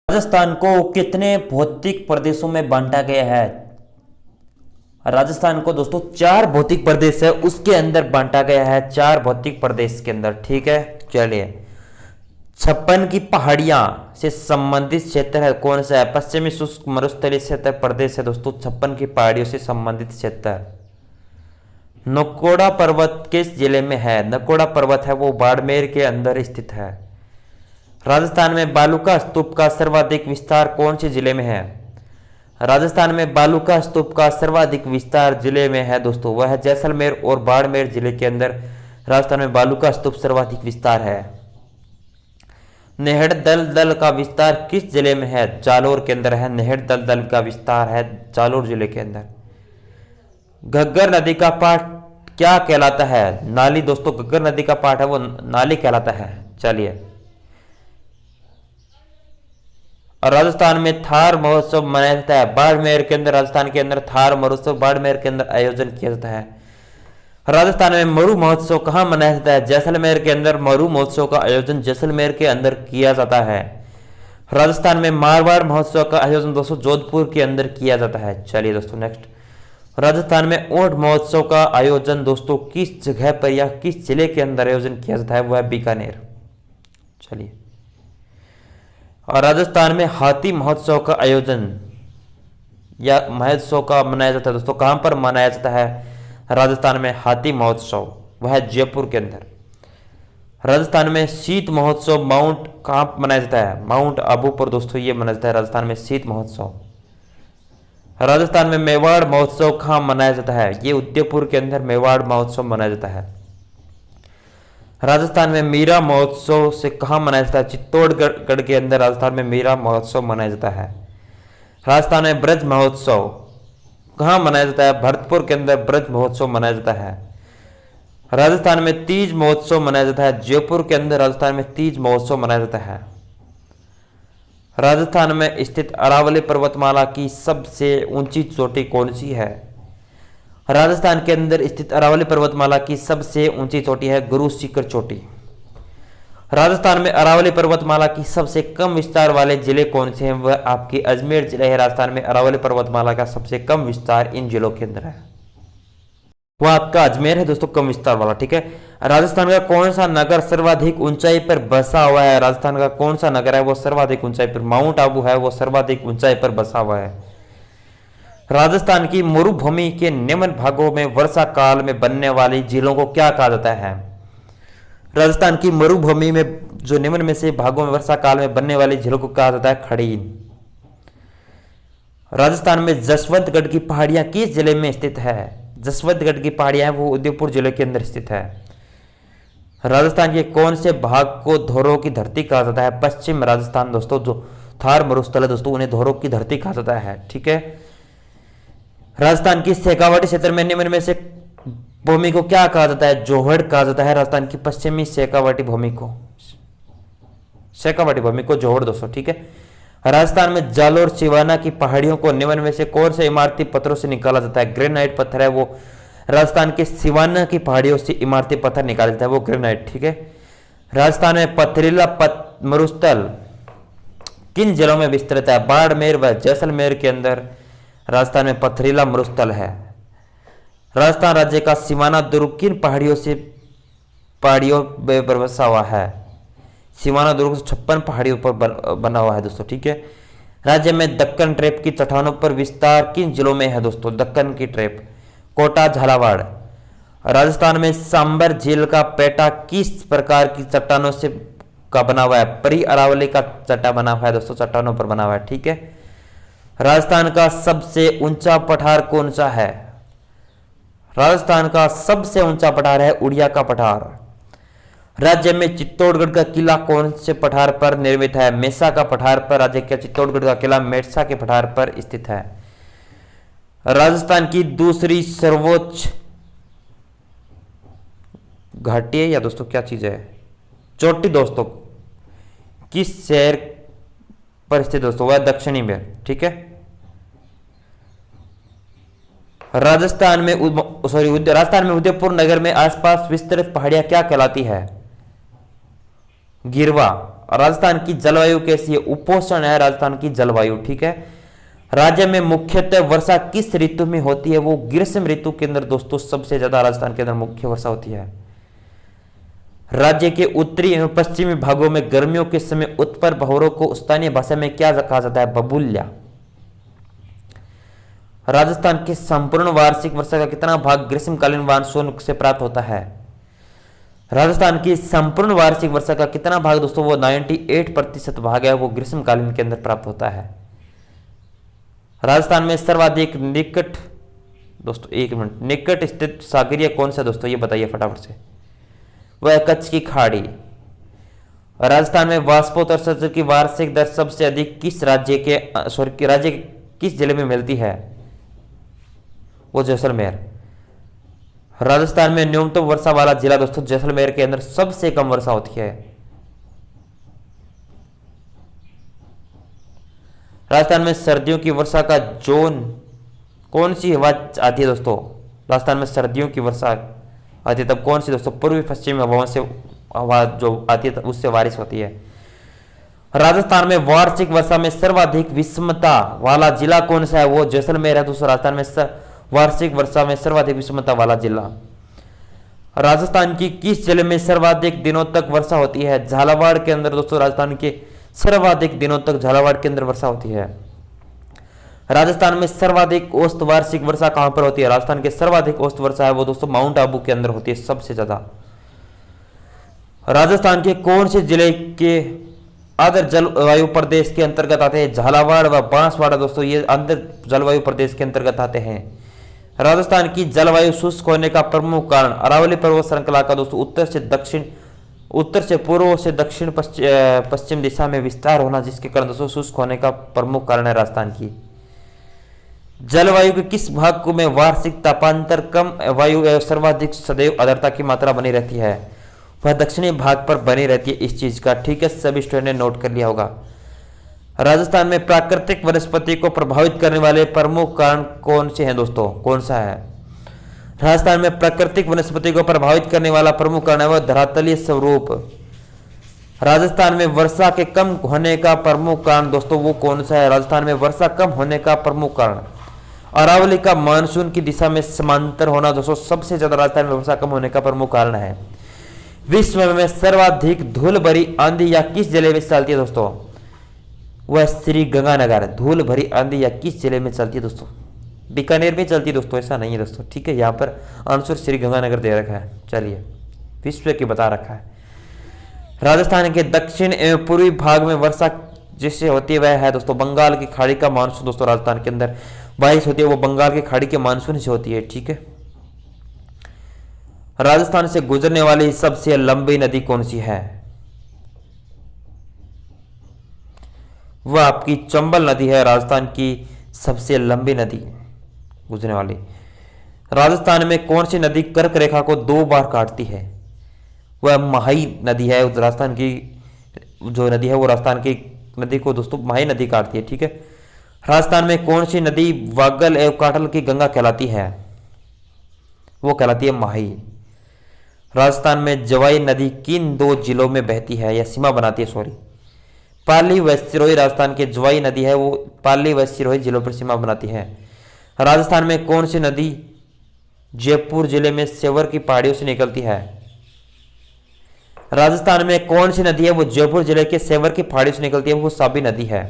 राजस्थान को कितने भौतिक प्रदेशों में बांटा गया है? राजस्थान को दोस्तों 4 भौतिक प्रदेश है उसके अंदर बांटा गया है, 4 भौतिक प्रदेश के अंदर। ठीक है, चलिए। 56 की पहाड़ियां से संबंधित क्षेत्र है, कौन सा है? पश्चिमी शुष्क मरुस्थलीय क्षेत्र प्रदेश है दोस्तों, 56 की पहाड़ियों से संबंधित क्षेत्र। नकोड़ा पर्वत किस जिले में है? नकोड़ा पर्वत है वो बाड़मेर के अंदर स्थित है। राजस्थान में बालू का स्तूप का सर्वाधिक विस्तार कौन से जिले में है? राजस्थान में बालू का स्तूप का सर्वाधिक विस्तार जिले में है दोस्तों, वह है जैसलमेर और बाड़मेर जिले के अंदर राजस्थान में बालू का स्तूप सर्वाधिक विस्तार है। नेहड़ दल का विस्तार किस जिले में है? जालोर के अंदर है। नेहड़ दल का विस्तार है जालोर जिले के अंदर। घग्गर नदी का पाठ क्या कहलाता है? नाली दोस्तों, घग्गर नदी का पाठ है वो नाली कहलाता है। चलिए। और राजस्थान में थार महोत्सव मनाया जाता है बाड़मेर के अंदर, राजस्थान के अंदर थार महोत्सव बाड़मेर के अंदर आयोजन किया जाता है। राजस्थान में मरु महोत्सव कहाँ मनाया जाता है? जैसलमेर के अंदर मरु महोत्सव का आयोजन जैसलमेर के अंदर किया जाता है। राजस्थान में मारवाड़ महोत्सव का आयोजन दोस्तों जोधपुर के अंदर किया जाता है। चलिए दोस्तों नेक्स्ट। राजस्थान में ऊंट महोत्सव का आयोजन दोस्तों किस जगह पर या किस जिले के अंदर आयोजन किया जाता है? वह है बीकानेर। चलिए। और राजस्थान में हाथी महोत्सव का आयोजन या महोत्सव का मनाया जाता है दोस्तों, कहां पर मनाया जाता है? राजस्थान में हाथी महोत्सव वह है जयपुर के अंदर। राजस्थान में शीत महोत्सव माउंट कहां मनाया जाता है? माउंट आबू पर दोस्तों ये मनाया जाता है राजस्थान में शीत महोत्सव। राजस्थान में मेवाड़ महोत्सव कहां मनाया जाता है? ये उदयपुर के अंदर मेवाड़ महोत्सव मनाया जाता है। राजस्थान में मीरा महोत्सव से कहां मनाया जाता है? चित्तौड़गढ़ के अंदर राजस्थान में मीरा महोत्सव मनाया जाता है। राजस्थान में ब्रज महोत्सव कहां मनाया जाता है? भरतपुर के अंदर ब्रज महोत्सव मनाया जाता है। राजस्थान में तीज महोत्सव मनाया जाता है जयपुर के अंदर, राजस्थान में तीज महोत्सव मनाया जाता है। राजस्थान में स्थित अरावली पर्वतमाला की सबसे ऊंची चोटी कौन सी है? राजस्थान के अंदर स्थित अरावली पर्वतमाला की सबसे ऊंची चोटी है गुरु शिखर चोटी। राजस्थान में अरावली पर्वतमाला की सबसे कम विस्तार वाले जिले कौन से हैं? वह आपके अजमेर जिले है। राजस्थान में अरावली पर्वतमाला का सबसे कम विस्तार इन जिलों के अंदर है, वह आपका अजमेर है दोस्तों, कम विस्तार वाला। ठीक है। राजस्थान का कौन सा नगर सर्वाधिक ऊंचाई पर बसा हुआ है? राजस्थान का कौन सा नगर है वो सर्वाधिक ऊंचाई पर? माउंट आबू है वो सर्वाधिक ऊंचाई पर बसा हुआ है। राजस्थान की मरुभूमि के निम्न भागों में वर्षा काल में बनने वाली झीलों को क्या कहा जाता है? राजस्थान की मरुभूमि में जो निम्न में से भागों में वर्षा काल में बनने वाली झीलों को कहा जाता है खड़ीन। राजस्थान में जसवंतगढ़ की पहाड़ियां किस जिले में स्थित है? जसवंतगढ़ की पहाड़ियां वो उदयपुर जिले के अंदर स्थित है। राजस्थान के कौन से भाग को धोरों की धरती कहा जाता है? पश्चिम राजस्थान दोस्तों, जो थार मरुस्थल है दोस्तों, उन्हें धोरों की धरती कहा जाता है। ठीक है। राजस्थान की शेखावाटी क्षेत्र में निम्न में से भूमि को क्या कहा जाता है? जोहड़ कहा जाता है। राजस्थान की पश्चिमी शेखावाटी भूमि को, शेखावाटी भूमि को जोहड़ दोस्तों। ठीक है। राजस्थान में जालोर सिवाना की पहाड़ियों को निम्न में से कौन से इमारती पत्थरों से निकाला जाता है? ग्रेनाइट पत्थर है वो राजस्थान के सिवाना की पहाड़ियों से इमारती पत्थर निकाला जाता है, वो ग्रेनाइट। ठीक है। राजस्थान में पथरीला मरुस्थल किन जिलों में विस्तृत है? बाड़मेर व जैसलमेर के अंदर राजस्थान में पथरीला मरुस्थल है। राजस्थान राज्य का सीमाना दुर्ग किन पहाड़ियों पर बसा हुआ है? सीमाना दुर्ग 56 पहाड़ियों पर बना हुआ है दोस्तों। ठीक है। राज्य में दक्कन ट्रेप की चट्टानों पर विस्तार किन जिलों में है दोस्तों? दक्कन की ट्रेप कोटा झालावाड़। राजस्थान में सांबर झील का पेटा किस प्रकार की चट्टानों से का बना हुआ है? परी अरावली का चट्टा बना हुआ है दोस्तों, चट्टानों पर बना हुआ है। ठीक है। राजस्थान का सबसे ऊंचा पठार कौन सा है? राजस्थान का सबसे ऊंचा पठार है उड़िया का पठार। राज्य में चित्तौड़गढ़ का किला कौन से पठार पर निर्मित है? मेसा का पठार पर। राज्य का चित्तौड़गढ़ का किला मेरसा के पठार पर स्थित है। राजस्थान की दूसरी सर्वोच्च घाटी है या दोस्तों क्या चीज है? चोटी दोस्तों किस शहर पर स्थित दोस्तों? वह दक्षिणी में। ठीक है। राजस्थान में उदयपुर नगर में आसपास विस्तृत पहाड़ियां क्या कहलाती है? गिरवा। राजस्थान की जलवायु कैसी है? उपोष्ण है राजस्थान की जलवायु, ठीक है। राज्य में मुख्यतः वर्षा किस ऋतु में होती है? वो ग्रीष्म ऋतु के अंदर दोस्तों सबसे ज्यादा राजस्थान के अंदर मुख्य वर्षा होती है। राज्य के उत्तरी एवं पश्चिमी भागों में गर्मियों के समय उत्पन्न भंवरों को स्थानीय भाषा में क्या कहा जाता है? बबूल्या। राजस्थान की संपूर्ण वार्षिक वर्षा का कितना भाग ग्रीष्मकालीन मानसून से प्राप्त होता है? राजस्थान की संपूर्ण वार्षिक वर्षा का कितना भाग दोस्तों? वो 98% भाग है, वो ग्रीष्मकालीन के अंदर प्राप्त होता है। राजस्थान में सर्वाधिक निकट दोस्तों, एक मिनट, निकट स्थित सागरीय कौन सा दोस्तों? ये बताइए फटाफट से। वह कच्छ की खाड़ी। राजस्थान में वाष्पोत्सर्जन की वार्षिक दर सबसे अधिक किस राज्य के किस जिले में मिलती है? वो जैसलमेर। राजस्थान में न्यूनतम वर्षा वाला जिला दोस्तों जैसलमेर के अंदर सबसे कम वर्षा होती है। राजस्थान में सर्दियों की वर्षा का जोन कौन सी हवा आती है दोस्तों? राजस्थान में सर्दियों की वर्षा आती है तब कौन सी दोस्तों? पूर्वी पश्चिमी हवाओं से हवा जो आती है उससे बारिश होती है। राजस्थान में वार्षिक वर्षा में सर्वाधिक विषमता वाला जिला कौन सा है? वो जैसलमेर है दोस्तों। राजस्थान में वार्षिक वर्षा में सर्वाधिक विषमता वाला जिला। राजस्थान की किस जिले में सर्वाधिक दिनों तक वर्षा होती है? झालावाड़ के अंदर दोस्तों राजस्थान के सर्वाधिक दिनों तक झालावाड़ के अंदर वर्षा होती है। राजस्थान में सर्वाधिक औसत वार्षिक वर्षा कहां पर होती है? राजस्थान के सर्वाधिक औसत वर्षा है वो दोस्तों माउंट आबू के अंदर होती है सबसे ज्यादा। राजस्थान के कौन से जिले के आदर जलवायु प्रदेश के अंतर्गत आते हैं? झालावाड़ व बांसवाड़ा दोस्तों ये आंध्र जलवायु प्रदेश के अंतर्गत आते हैं। राजस्थान की जलवायु शुष्क होने का प्रमुख कारण अरावली पर्वत श्रृंखला का दोस्तों उत्तर से पूर्व से दक्षिण पश्चिम दिशा में विस्तार होना, जिसके कारण दोस्तों शुष्क होने का प्रमुख कारण है राजस्थान की। जलवायु के किस भाग में वार्षिक तापांतर कम वायु एवं सर्वाधिक सदैव आर्द्रता की मात्रा बनी रहती है? वह दक्षिणी भाग पर बनी रहती है इस चीज का, ठीक है। सभी स्टूडेंट ने नोट कर लिया होगा। राजस्थान में प्राकृतिक वनस्पति को प्रभावित करने वाले प्रमुख कारण कौन से हैं दोस्तों? कौन सा है? राजस्थान में प्राकृतिक वनस्पति को प्रभावित करने वाला प्रमुख कारण है वह धरातलीय स्वरूप। राजस्थान में वर्षा के कम होने का प्रमुख कारण दोस्तों वो कौन सा है? राजस्थान में वर्षा कम होने का प्रमुख कारण अरावली का मानसून की दिशा में समांतर होना दोस्तों सबसे ज्यादा राजस्थान में वर्षा कम होने का प्रमुख कारण है। विश्व में सर्वाधिक धूल भरी आंधी या किस जिले में चलती है दोस्तों? वह श्री गंगानगर। धूल भरी आंधी या किस जिले में चलती है दोस्तों? बीकानेर में चलती है दोस्तों, ऐसा नहीं है दोस्तों, ठीक है। यहाँ पर आंसर श्री गंगानगर दे रखा है। चलिए विश्व की बता रखा है। राजस्थान के दक्षिण एवं पूर्वी भाग में वर्षा जिससे होती है वह है दोस्तों बंगाल की खाड़ी का मानसून। दोस्तों राजस्थान के अंदर बारिश होती है वो बंगाल की खाड़ी के मानसून से होती है, ठीक है। राजस्थान से गुजरने वाली सबसे लंबी नदी कौन सी है? वह आपकी चंबल नदी है, राजस्थान की सबसे लंबी नदी गुजरने वाली। राजस्थान में कौन सी नदी कर्क रेखा को 2 बार काटती है? वह माही नदी है। राजस्थान की जो नदी है वो राजस्थान की नदी को दोस्तों माही नदी काटती है, ठीक है। राजस्थान में कौन सी नदी वागल एवं काटल की गंगा कहलाती है? वो कहलाती है माही। राजस्थान में जवाई नदी किन 2 जिलों में बहती है या सीमा बनाती है? सॉरी, पाली व सिरोही। राजस्थान की जवाई नदी है वो पाली व सिरोही जिलों पर सीमा बनाती है। राजस्थान में कौन सी नदी जयपुर जिले में सेवर की पहाड़ियों से निकलती है? राजस्थान में कौन सी नदी है वो जयपुर जिले के सेवर की पहाड़ियों से निकलती है? वो साबी नदी है।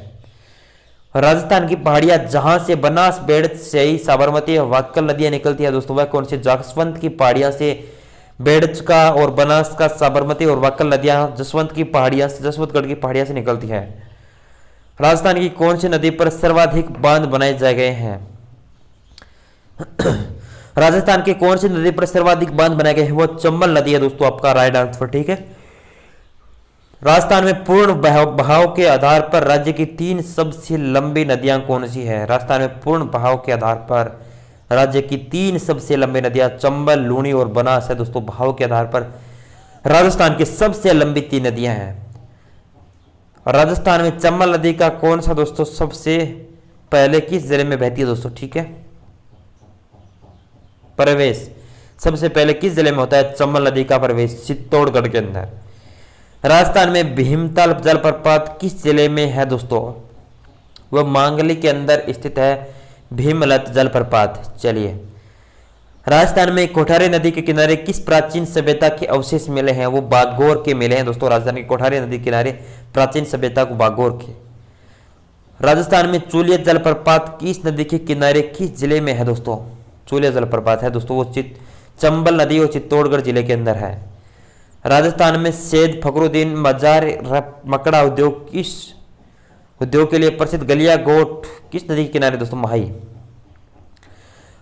राजस्थान की पहाड़ियां जहां से बनास बेड़त से ही साबरमती और वाक्कल नदियां निकलती है दोस्तों वह कौन सी? जसवंत की पहाड़ियां से बेड़च का और बनास का साबरमती और वाक्कल नदियां जसवंत की पहाड़ियां से जसवंतगढ़ की पहाड़ियां से निकलती है। राजस्थान की कौन सी नदी पर सर्वाधिक बांध बनाए जा गए हैं? राजस्थान की कौन सी नदी पर सर्वाधिक बांध बनाए गए हैं? वो चंबल नदी है दोस्तों, आपका राइट आंसर, ठीक है। राजस्थान में पूर्ण बहाव के आधार पर राज्य की 3 सबसे लंबी नदियां कौन सी है? राजस्थान में पूर्ण बहाव के आधार पर राज्य की 3 सबसे लंबी नदियां चंबल, लूणी और बनास है दोस्तों। बहाव के आधार पर राजस्थान की सबसे लंबी 3 नदियां हैं। राजस्थान में चंबल नदी का कौन सा दोस्तों सबसे पहले किस जिले में बहती है दोस्तों? ठीक है, प्रवेश सबसे पहले किस जिले में होता है? चंबल नदी का प्रवेश चित्तौड़गढ़ के अंदर। राजस्थान में भीमताल जलप्रपात किस जिले में है दोस्तों? वह मांगली के अंदर स्थित है भीमलत जलप्रपात। चलिए, राजस्थान में कोठारी नदी के किनारे किस प्राचीन सभ्यता के अवशेष मिले हैं? वो बागोर के मिले हैं दोस्तों। राजस्थान के कोठारी नदी के किनारे प्राचीन सभ्यता को बागोर के। राजस्थान में चूलिया जलप्रपात किस नदी के किनारे किस जिले में है दोस्तों? चूलिया जलप्रपात है दोस्तों वो चंबल नदी और चित्तौड़गढ़ जिले के अंदर है। राजस्थान में सैयद फखरुद्दीन मजार मकड़ा उद्योग किस उद्योग के लिए प्रसिद्ध? गलिया गोट किस नदी के किनारे दोस्तों? महाई।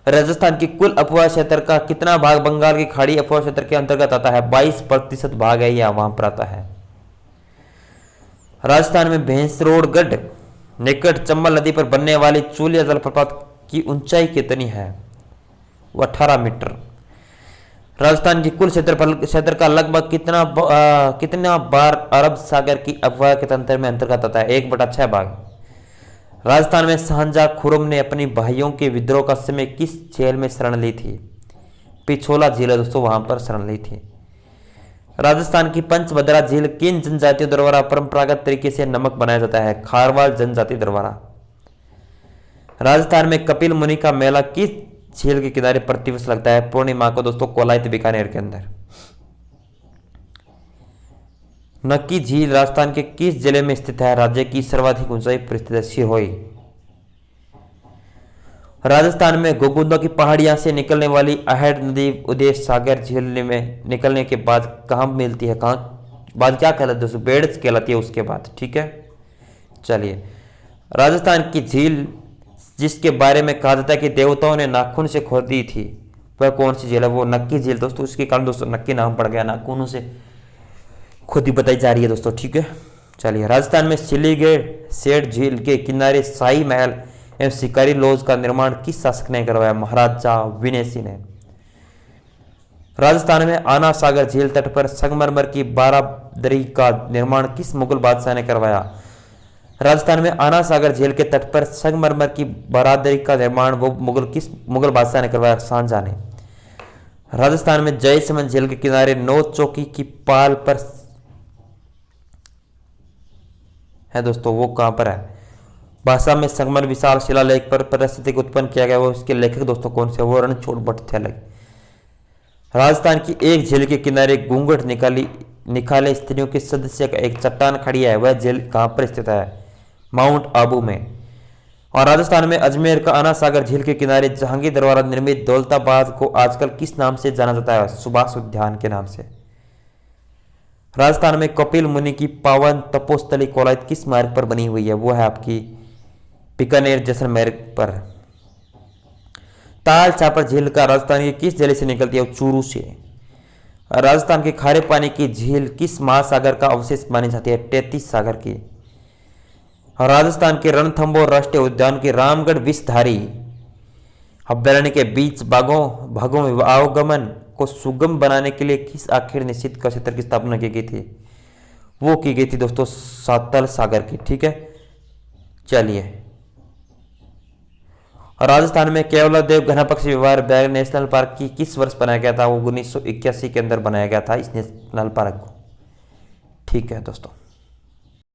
राजस्थान की कुल अफवाह क्षेत्र का कितना भाग बंगाल की खाड़ी अफवाह क्षेत्र के अंतर्गत आता है? 22% भाग है, यह वहां पर आता है। राजस्थान में भैंसरोडगढ़ निकट चंबल नदी पर बनने वाली चूलिया जलप्रपात की ऊंचाई कितनी है? वो 18 मीटर। राजस्थान की कुल क्षेत्र का लगभग कितना बार अरब सागर की अफवाह के तंत्र में अंतर्गत आता है? 1/6 भाग। राजस्थान में शाहजहां खुर्रम ने अपनी भाइयों के विद्रोह का समय किस झील में शरण ली थी? पिछोला झील है दोस्तों, वहां पर शरण ली थी। राजस्थान की पंचभद्रा झील किन जनजातियों द्वारा परंपरागत तरीके से नमक बनाया जाता है? खारवाल जनजाति द्वारा। राजस्थान में कपिल मुनि का मेला किस झील के किनारे प्रतिवर्ष लगता है? पूर्णिमा को दोस्तों, कोलायत बीकानेर के अंदर। नक्की झील राजस्थान के किस जिले में स्थित है? राज्य की सर्वाधिक ऊंचाई पर स्थित है सिरोही। राजस्थान में गोगुंदा की पहाड़ियां से निकलने वाली अहेड नदी उदय सागर झील में निकलने के बाद कहां मिलती है? कहां बाद क्या कहलाती है दोस्तों? बेड़स कहलाती है उसके बाद। ठीक है, चलिए, राजस्थान की झील जिसके बारे में कहा जाता है कि देवताओं ने नाखून से खोदी थी, वह कौन सी झील है? वो नक्की झील दोस्तों। उसके कारण दोस्तों नक्की नाम पड़ गया, नाखूनों से खुद ही बताई जा रही है दोस्तों। ठीक है, चलिए, राजस्थान में सिलीगुड़ी सेठ झील के किनारे शाही महल एवं शिकारी लॉज का निर्माण किस शासक ने करवाया? महाराजा विनय सिंह ने। राजस्थान में आना सागर झील तट पर संगमरमर की बारादरी का निर्माण किस मुगल बादशाह ने करवाया? राजस्थान में आना सागर झील के तट पर संगमरमर की बारादरी का निर्माण वो मुगल बादशाह ने करवाया? शाहजहां ने। राजस्थान में जयसमंद झील के किनारे नौ चौकी की पाल पर है दोस्तों, वो कहां पर है? भाषा में संगमर विशाल शिलालेख पर परिस्थिति उत्पन्न किया गया। वो इसके लेखक दोस्तों कौन से? वो रणछोड़ भट्ट थे। राजस्थान की एक झील के किनारे घूंघट निकाले स्त्रियों के सदस्य का एक चट्टान खड़ी है, वह झील कहां पर स्थित है? माउंट आबू में। और राजस्थान में अजमेर का आना सागर झील के किनारे जहांगीर द्वारा निर्मित दौलताबाद को आजकल किस नाम से जाना जाता है? सुभाष उद्यान के नाम से। राजस्थान में कपिल मुनि की पावन तपोस्थली कोलायत किस मार्ग पर बनी हुई है? वो है आपकी बीकानेर जैसलमेर पर। ताल छापर झील का राजस्थान के किस जिले से निकलती है? चूरू से। राजस्थान के खारे पानी की झील किस महासागर का अवशेष मानी जाती है? तैतीस सागर की। राजस्थान के रणथंभौर राष्ट्रीय उद्यान के रामगढ़ विषधारी अभ्यारण्य के बीच भागों में आवागमन को सुगम बनाने के लिए किस आखिर निश्चित क्षेत्र की स्थापना की गई थी? वो की गई थी दोस्तों सातल सागर की। ठीक है, चलिए, राजस्थान में केवलादेव घनापक्षी विहार बैग नेशनल पार्क की किस वर्ष बनाया गया था? वो 1981 के अंदर बनाया गया था इस नेशनल पार्क को। ठीक है दोस्तों।